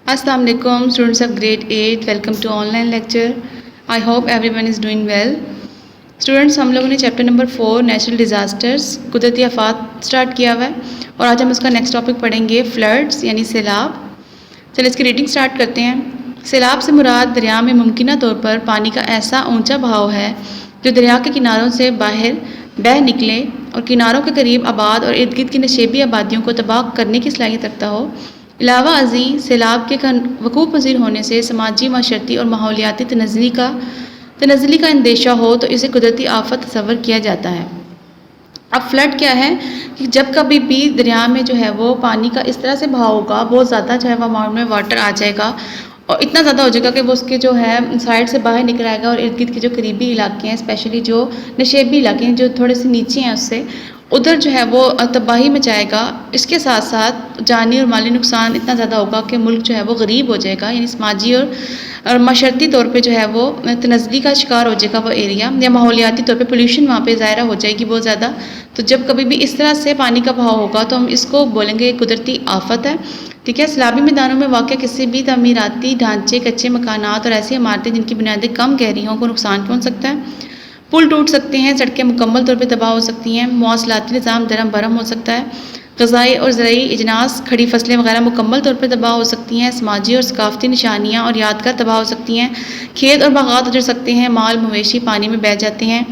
Assalamu alaikum, students of grade 8. Welcome to online lecture. I hope everyone is doing well. Students, हम लोगों ने chapter number 4 natural disasters कुदरती आफात start किया हुआ है और आज हम उसका नेक्स्ट टॉपिक पढ़ेंगे फ्लड्स यानी सैलाब। चलिए इसकी रीडिंग स्टार्ट करते हैं। सैलाब से मुराद दरिया में मुमकिन तौर पर पानी का ऐसा ऊंचा बहाव है जो दरिया के किनारों से बाहर बह निकले और किनारों के करीब आबाद और इर्द गिर्द की नशेबी आबादियों को तबाह करने की सलाहियत रखता हो। अलावा अजी सैलाब के वकूफ़ पज़ीर होने से समाजी माशरती और माहौलियाती तनज़्ज़ुली का अंदेशा हो तो इसे कुदरती आफत तस्वर किया जाता है। अब फ्लड क्या है कि जब कभी भी दरिया में जो है वो पानी का इस तरह से बहाव होगा, बहुत ज़्यादा जो है वो अमाउंट में वाटर आ जाएगा और इतना ज़्यादा हो जाएगा कि वो उसके जो है साइड से बाहर निकल आएगा और इर्द गिर्द के जो करीबी इलाके हैं, स्पेशली जो नशेबी इलाके हैं जो थोड़े से नीचे हैं उससे उधर जो है वो तबाही मचाएगा। इसके साथ साथ जानी और माली नुकसान इतना ज़्यादा होगा कि मुल्क जो है वो गरीब हो जाएगा, यानी समाजी और माशरती तौर पे जो है वो तनज़्ज़ुली का शिकार हो जाएगा वो एरिया, या माहौलियाती तौर पे पोल्यूशन वहाँ पे ज़ाहिर हो जाएगी बहुत ज़्यादा। तो जब कभी भी इस तरह से पानी का बहाव होगा तो हम इसको बोलेंगे कुदरती आफत है। ठीक है। सैलाबी मैदानों में वाक़ किसी भी तमीराती ढांचे, कच्चे मकानात और ऐसी इमारतें जिनकी बुनियादें कम गहरी हों को नुकसान पहुँच सकता है। पुल टूट सकते हैं, सड़कें मुकम्मल तौर पर तबाह हो सकती हैं, मौसलाती निज़ाम दरम बरम हो सकता है, ग़ज़ाई और ज़रई इजनास, खड़ी फसलें वगैरह मुकम्मल तौर पर तबाह हो सकती हैं, समाजी और सकाफ़ती निशानियाँ और यादगार तबाह हो सकती हैं, खेत और बागात उजड़ सकते हैं, माल मवेशी पानी में बह जाते हैं,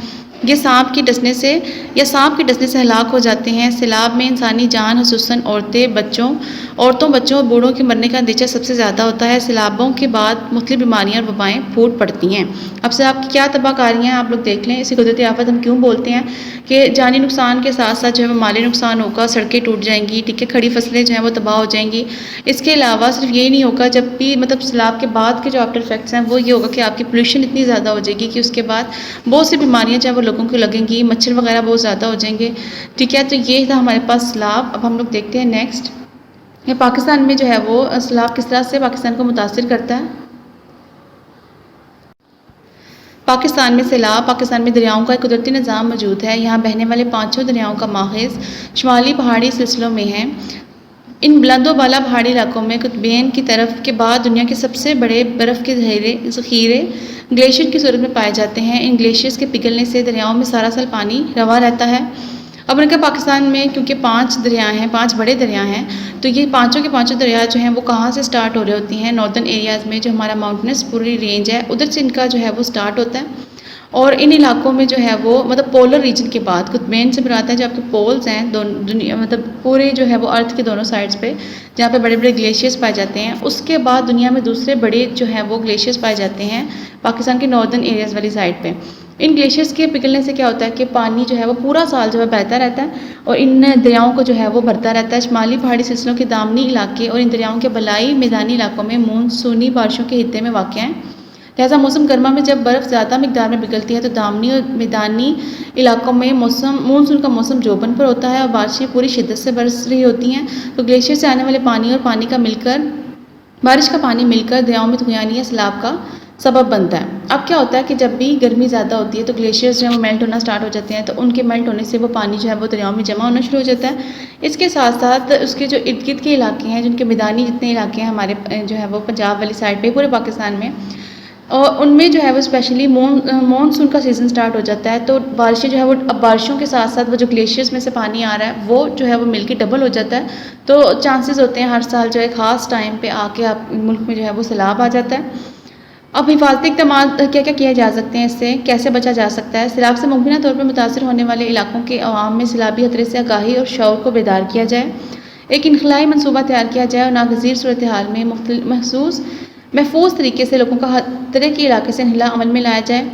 ये सांप के डसने से हलाक हो जाते हैं। सैलाब में इंसानी जान खुसूसन औरतों बच्चों और बूढ़ों के मरने का अंदेशा सबसे ज़्यादा होता है। सैलाबों के बाद मुख्तलिफ बीमारियाँ और वबाएँ फूट पड़ती हैं। अब सैलाब की क्या तबाहकारियाँ हैं आप लोग देख लें। इसे कुदरती आफत हम क्यों बोलते हैं कि जानी नुकसान के साथ साथ जो है माली नुकसान होगा, सड़कें टूट जाएंगी, ठीक है, खड़ी फसलें जो हैं वो तबाह हो जाएंगी। इसके अलावा सिर्फ यही नहीं होगा, जब भी मतलब सैलाब के बाद के जो आफ्टर इफेक्ट्स हैं वो ये होगा कि आपकी पोल्यूशन इतनी ज़्यादा हो जाएगी कि उसके बाद बहुत सी बीमारियाँ जो है वो लोगों को लगेंगी, मच्छर वगैरह बहुत ज़्यादा हो जाएंगे। ठीक है, तो ये था हमारे पास सैलाब। अब हम लोग देखते हैं नेक्स्ट, ये पाकिस्तान में जो है वो सैलाब किस तरह से पाकिस्तान को मुतासिर करता है। पाकिस्तान में दरियाओं का एक कुदरती निज़ाम मौजूद है। यहाँ बहने वाले पाँचों दरियाओं का माखज़ शुमाली पहाड़ी सिलसिलों में है। इन बुलंद बाला पहाड़ी इलाकों में कुतुबैन की तरफ के बाद दुनिया के सबसे बड़े बर्फ़ के ज़ख़ीरे ग्लेशियर की सूरत में पाए जाते हैं। इन ग्लेशियर्स के पिघलने से दरियाओं में सारा साल पानी रवा रहता है। अब उनके पाकिस्तान में क्योंकि 5 बड़े दरिया हैं, तो ये पाँचों के पाँचों दरिया जो हैं वो कहाँ से स्टार्ट हो रही होती हैं, नॉर्दर्न एरियाज़ में जो हमारा माउंटेनस पूरी रेंज है उधर से इनका जो है वो स्टार्ट होता है। और इन इलाकों में जो है वो मतलब पोलर रीजन के बाद कुतुबैन से बुलाता है जो आपके पोल्स हैं दुनिया मतलब पूरे जो है वो अर्थ के दोनों साइड्स पे जहाँ पे बड़े बड़े ग्लेशियर्स पाए जाते हैं, उसके बाद दुनिया में दूसरे बड़े जो है वो ग्लेशियर्स पाए जाते हैं पाकिस्तान के नॉर्दर्न एरियाज़ वाली साइड पे। इन ग्लेशियर्स के पिघलने से क्या होता है कि पानी जो है वो पूरा साल जो है बहता रहता है और इन दरियाओं को जो है वो भरता रहता है। शुमाली पहाड़ी सिलसिलों के दामनी इलाके और इन दरियाओं के बलाई मैदानी इलाकों में मानसूनी बारिशों के हिस्से में वाक़ हैं। लिहाजा मौसम गर्मा में जब बर्फ़ ज़्यादा मिकदार में पिघलती है तो दामनी और मैदानी इलाकों में मानसून का मौसम जोबन पर होता है और बारिशें पूरी शिद्दत से बरस रही होती हैं। तो ग्लेशियर से आने वाले पानी और बारिश का पानी मिलकर दरियाओं में तूफ़ानी या सैलाब का सबब बनता है। अब क्या होता है कि जब भी गर्मी ज़्यादा होती है तो ग्लेशियर्स जो है वो मेल्ट होना स्टार्ट हो जाते हैं, तो उनके मेल्ट होने से वो पानी जो है वो दरियाओं में जमा होना शुरू हो जाता है। इसके साथ साथ उसके जो इर्द गिर्द के इलाके हैं, जिनके मैदानी जितने इलाके हैं हमारे जो है वो पंजाब वाली साइड पे पूरे पाकिस्तान में, और उनमें जो है वो स्पेशली मानसून का सीज़न स्टार्ट हो जाता है। तो बारिशें जो है वो अब बारिशों के साथ साथ वो जो ग्लेशियर्स में से पानी आ रहा है वो जो है वो मिलके डबल हो जाता है। तो चांसेस होते हैं हर साल जो है ख़ास टाइम पे आके आप मुल्क में जो है वो सैलाब आ जाता है। अब हिफाजती इक़दाम क्या क्या किए जा सकते हैं, इससे कैसे बचा जा सकता है। सैलाब से मुमकिन तौर पर मुतासर होने वाले इलाकों के अवाम में सैलाबी खतरे से आगाही और शऊर को बेदार किया जाए, एक इनखलाई मनसूबा तैयार किया जाए और नागज़ीर सूरत हाल में महफूज तरीके से लोगों का खतरे के इलाके से हिला अमल में लाया जाए।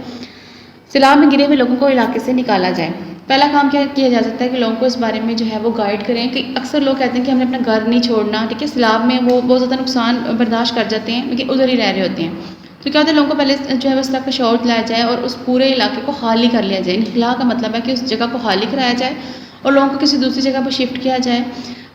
सैलाब में गिरे हुए लोगों को इलाके से निकाला जाए। पहला काम क्या किया जा सकता है कि लोगों को इस बारे में जो है वो गाइड करें कि अक्सर लोग कहते हैं कि हमने अपना घर नहीं छोड़ना, ठीक है, सैलाब में वो बहुत ज़्यादा नुकसान बर्दाश्त कर जाते हैं लेकिन उधर ही रह रहे होते हैं। तो क्या होता है, लोगों को पहले जो है इस तरह का शौर दिलाया जाए और उस पूरे इलाके को खाली कर लिया जाए। इनखला का मतलब है कि उस जगह को खाली कराया जाए और लोगों को किसी दूसरी जगह पर शिफ्ट किया जाए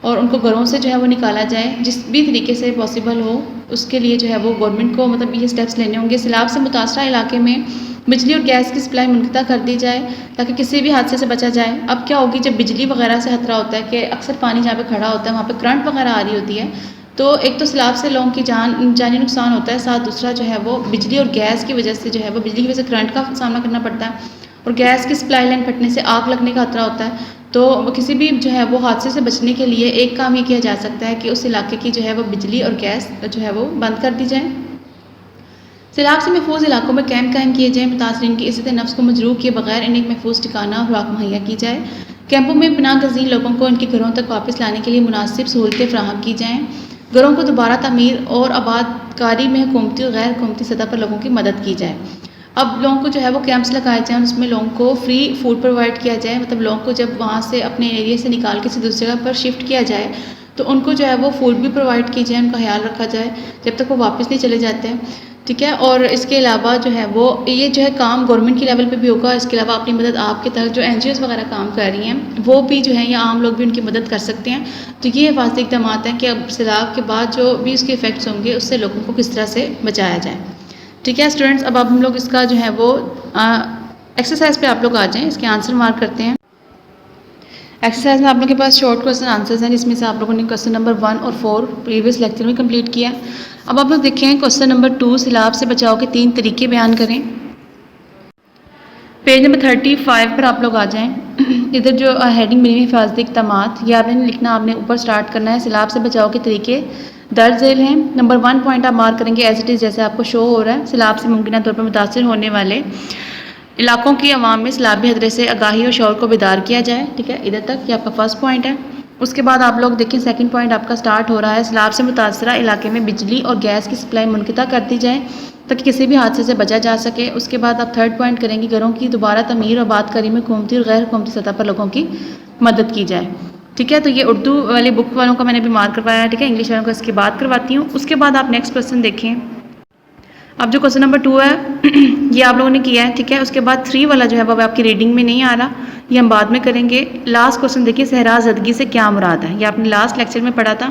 और उनको घरों से जो है वो निकाला जाए जिस भी तरीके से पॉसिबल हो। उसके लिए जो है वो गवर्नमेंट को मतलब ये स्टेप्स लेने होंगे। सैलाब से मुतासरा इलाके में बिजली और गैस की सप्लाई मुनक़ता कर दी जाए ताकि किसी भी हादसे से बचा जाए। अब क्या होगी, जब बिजली वगैरह से खतरा होता है कि अक्सर पानी जहाँ पे खड़ा होता है वहाँ पे करंट वगैरह आ रही होती है, तो एक तो सैलाब से लोगों की जानी नुकसान होता है, साथ दूसरा जो है वो बिजली और गैस की वजह से जो है वो बिजली की वजह से करंट का सामना करना पड़ता है और गैस की सप्लाई लाइन फटने से आग लगने का खतरा होता है। तो किसी भी जो है वो हादसे से बचने के लिए एक काम ये किया जा सकता है कि उस इलाके की जो है वो बिजली और गैस जो है वो बंद कर दी जाए। सैलाब से महफूज इलाकों में कैंप कायम किए जाएँ, मुतासरीन की इज़्ज़त नफ्स को मजरूह किए बगैर इन्हें एक महफूज ठिकाना और खुराक मुहैया की जाए। कैंपों में पनाह गज़ीन लोगों को उनके घरों तक वापस लाने के लिए मुनासिब सहूलतें फराहम की जाएँ। घरों को दोबारा तामीर और आबादकारी में हुकूमती और गैर हुकूमती सतह पर लोगों की मदद की जाए। अब लोगों को जो है वो कैंप्स लगाए जाएँ और उसमें लोगों को फ्री फूड प्रोवाइड किया जाए, मतलब लोगों को जब वहाँ से अपने एरिया से निकाल के किसी दूसरी जगह पर शिफ्ट किया जाए तो उनको जो है वो फूड भी प्रोवाइड की जाए, उनका ख्याल रखा जाए जब तक वो वापस नहीं चले जाते हैं, ठीक है। और इसके अलावा जो है वो ये जो है काम गवर्नमेंट के लेवल पे भी होगा। इसके अलावा अपनी मदद आपके तहत जो NGOs वगैरह काम कर रही हैं वो भी जो है या आम लोग भी उनकी मदद कर सकते हैं। तो ये हिफाजती इक़दाम हैं कि अब सैलाब के बाद जो भी उसके इफ़ेक्ट्स होंगे उससे लोगों को किस तरह से बचाया जाए, ठीक है स्टूडेंट्स। अब हम लोग इसका जो है वो एक्सरसाइज पे आप लोग आ जाएँ, इसके आंसर मार्क करते हैं। एक्सरसाइज में आप लोगों के पास शॉर्ट क्वेश्चन आंसर्स हैं जिसमें से आप लोगों ने क्वेश्चन नंबर 1 और 4 प्रीवियस लेक्चर में कंप्लीट किया। अब आप लोग देखें क्वेश्चन नंबर 2, सैलाब से बचाव के 3 तरीके बयान करें। पेज नंबर 35 पर आप लोग आ जाएं। इधर जो हेडिंग मिली हुई हिफाजती इक़दामात, ये आपने लिखना, आपने ऊपर स्टार्ट करना है। सैलाब से बचाव के तरीके दर्ज झेल हैं। नंबर 1 पॉइंट आप मार्क करेंगे एज इट इज़, जैसे आपको शो हो रहा है। सैलाब से मुमकिन तौर पर मुतासर होने वाले इलाकों की अवाम में सैलाबी खतरे से आगाही और शौर को बेदार किया जाए, ठीक है। इधर तक ये आपका फर्स्ट पॉइंट है। उसके बाद आप लोग देखें सेकंड पॉइंट आपका स्टार्ट हो रहा है, सैलाब से मुतासरा इलाके में बिजली और गैस की सप्लाई मुनक़ता कर दी जाए ताकि किसी भी हादसे से बचा जा सके। उसके बाद आप थर्ड पॉइंट करेंगे, घरों की दोबारा तमीर और आबादकारी में हुकूमती और गैर हुकूमती सतह पर लोगों की मदद की जाए, ठीक है। तो ये उर्दू वाली बुक वालों का मैंने भी मार्क करवाया है, ठीक है। इंग्लिश वालों को इसकी बात करवाती हूँ। उसके बाद आप नेक्स्ट क्वेश्चन देखें। अब जो क्वेश्चन नंबर 2 है ये आप लोगों ने किया है, ठीक है। उसके बाद 3 वाला जो है वो आपकी रीडिंग में नहीं आ रहा, ये हम बाद में करेंगे। लास्ट क्वेश्चन देखिए, सहरा ज़दगी से क्या मुराद है, ये आपने लास्ट लेक्चर में पढ़ा था।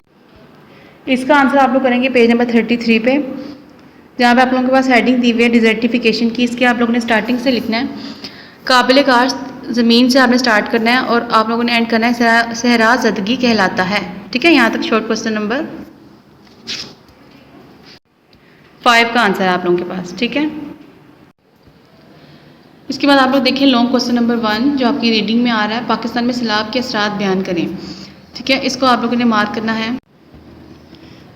इसका आंसर आप लोग करेंगे पेज नंबर 33 पे, जहाँ पे आप लोगों के पास हेडिंग दी हुई है डिजर्टिफिकेशन की। इसके आप लोगों ने स्टार्टिंग से लिखना है, काबिल काश्त ज़मीन से आपने स्टार्ट करना है और आप लोगों ने एंड करना है सहरा ज़दगी कहलाता है, ठीक है। यहाँ तक शॉर्ट क्वेश्चन नंबर 5 का आंसर है आप लोगों के पास, ठीक है। इसके बाद आप लोग देखें लॉन्ग क्वेश्चन नंबर 1 जो आपकी रीडिंग में आ रहा है, पाकिस्तान में सैलाब के असरात बयान करें, ठीक है। इसको आप लोगों ने मार्क करना है।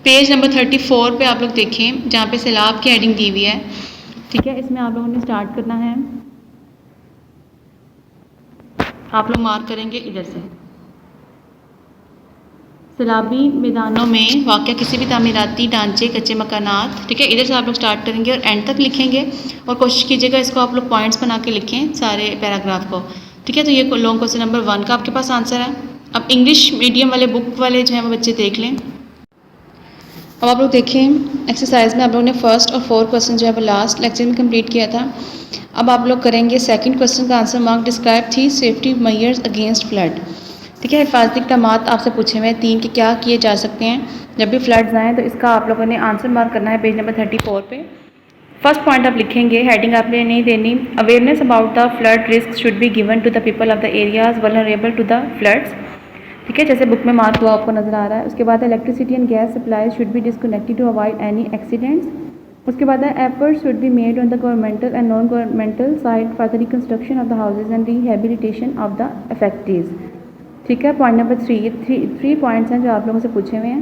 पेज नंबर 34 पे आप लोग देखें जहाँ पे सैलाब की हेडिंग दी हुई है, ठीक है। इसमें आप लोगों ने स्टार्ट करना है, आप लोग मार्क करेंगे इधर से, सैलाबी मैदानों में वाक़या किसी भी तामीराती ढांचे कच्चे मकानात, ठीक है। इधर से आप लोग स्टार्ट करेंगे और एंड तक लिखेंगे और कोशिश कीजिएगा इसको आप लोग पॉइंट्स बना के लिखें सारे पैराग्राफ को, ठीक है। तो ये लॉन्ग क्वेश्चन नंबर 1 का आपके पास आंसर है। अब इंग्लिश मीडियम वाले बुक वाले जो हैं वो बच्चे देख लें। अब आप लोग देखें एक्सरसाइज में आप लोगों ने फर्स्ट और 4 क्वेश्चन जो है वो लास्ट लेक्चर में कंप्लीट किया था। अब आप लोग करेंगे सेकंड क्वेश्चन का answer mark, describe 3 safety measures against flood, ठीक है। हिफाजती इक़दामात आपसे पूछे हुए हैं 3 के क्या किए जा सकते हैं जब भी फ्लड्स आएँ, तो इसका आप लोगों ने आंसर मार्क करना है पेज नंबर 34 पे। फर्स्ट पॉइंट आप लिखेंगे, हेडिंग आपने नहीं देनी, awareness about the flood risk should be given to the people of the areas vulnerable to the floods, ठीक है, जैसे बुक में मार्क हुआ आपको नजर आ रहा है। उसके बाद electricity and gas supply should be disconnected to avoid any accidents. उसके बाद efforts should be made on the governmental and non governmental side for the reconstruction of the houses and rehabilitation of the affected, ठीक है। Point number 3 points हैं जो आप लोगों से पूछे हुए हैं,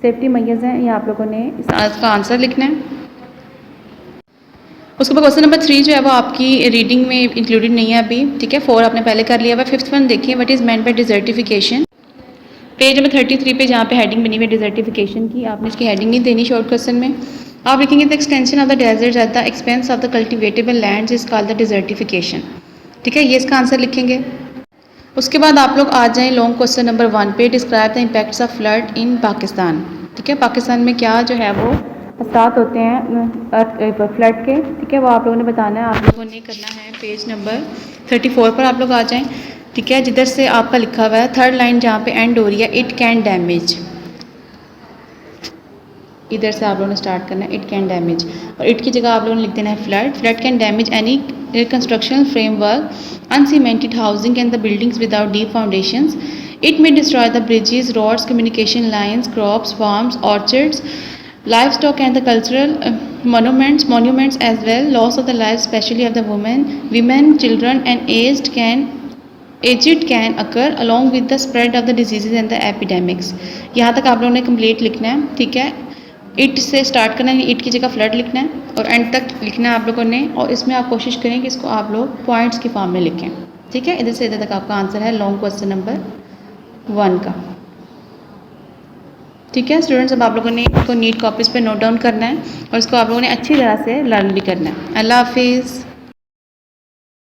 सेफ्टी मेजर्स हैं, ये आप लोगों ने इसका आंसर लिखना है। उसके बाद क्वेश्चन नंबर 3 जो है वो आपकी रीडिंग में इंक्लूडेड नहीं है अभी, ठीक है। 4 आपने पहले कर लिया हुआ। 5th वन देखिए, what is meant by desertification, page number 33 पे जहाँ पे हेडिंग बनी हुई है डिजर्टिफिकेशन की, आपने इसकी हेडिंग नहीं देनी शॉर्ट क्वेश्चन में। आप लिखेंगे the extension of the desert at the expense of the cultivable lands is called the desertification, ठीक है, ये इसका आंसर लिखेंगे। उसके बाद आप लोग आ जाएं लॉन्ग क्वेश्चन नंबर 1 पे, describe the impacts of flood in Pakistan, ठीक है। पाकिस्तान में क्या जो है वो असरात होते हैं फ्लड के, ठीक है, वो आप लोगों ने बताना है। आप लोगों ने करना है पेज नंबर 34 पर आप लोग आ जाएं, ठीक है। जिधर से आपका लिखा हुआ है थर्ड लाइन जहाँ पे एंड हो रही है, इट कैन डैमेज, इधर से आप लोगों ने स्टार्ट करना है, इट कैन डैमेज, और इट की जगह आप लोगों ने लिख देना है flood. Flood can damage any constructional framework, uncemented housing and the buildings without deep foundations, It may destroy the bridges, roads, communication lines, crops, farms, orchards, livestock and the cultural monuments as well. Loss of the lives, especially of the women, children and aged can occur along with the spread of the diseases and the epidemics. यहाँ तक आप लोगों ने complete लिखना है, ठीक है। It से स्टार्ट करना है, इट की जगह फ्लड लिखना है और एंड तक लिखना है आप लोगों ने। और इसमें आप कोशिश करें कि इसको आप लोग पॉइंट्स की फॉर्म में लिखें, ठीक है। इधर से इधर तक आपका आंसर है लॉन्ग क्वेश्चन नंबर 1 का, ठीक है स्टूडेंट्स। अब आप लोगों ने इसको नीट कॉपीज़ पे नोट डाउन करना है और इसको आप लोगों ने अच्छी तरह से लर्न भी करना है। अल्लाह हाफिज़।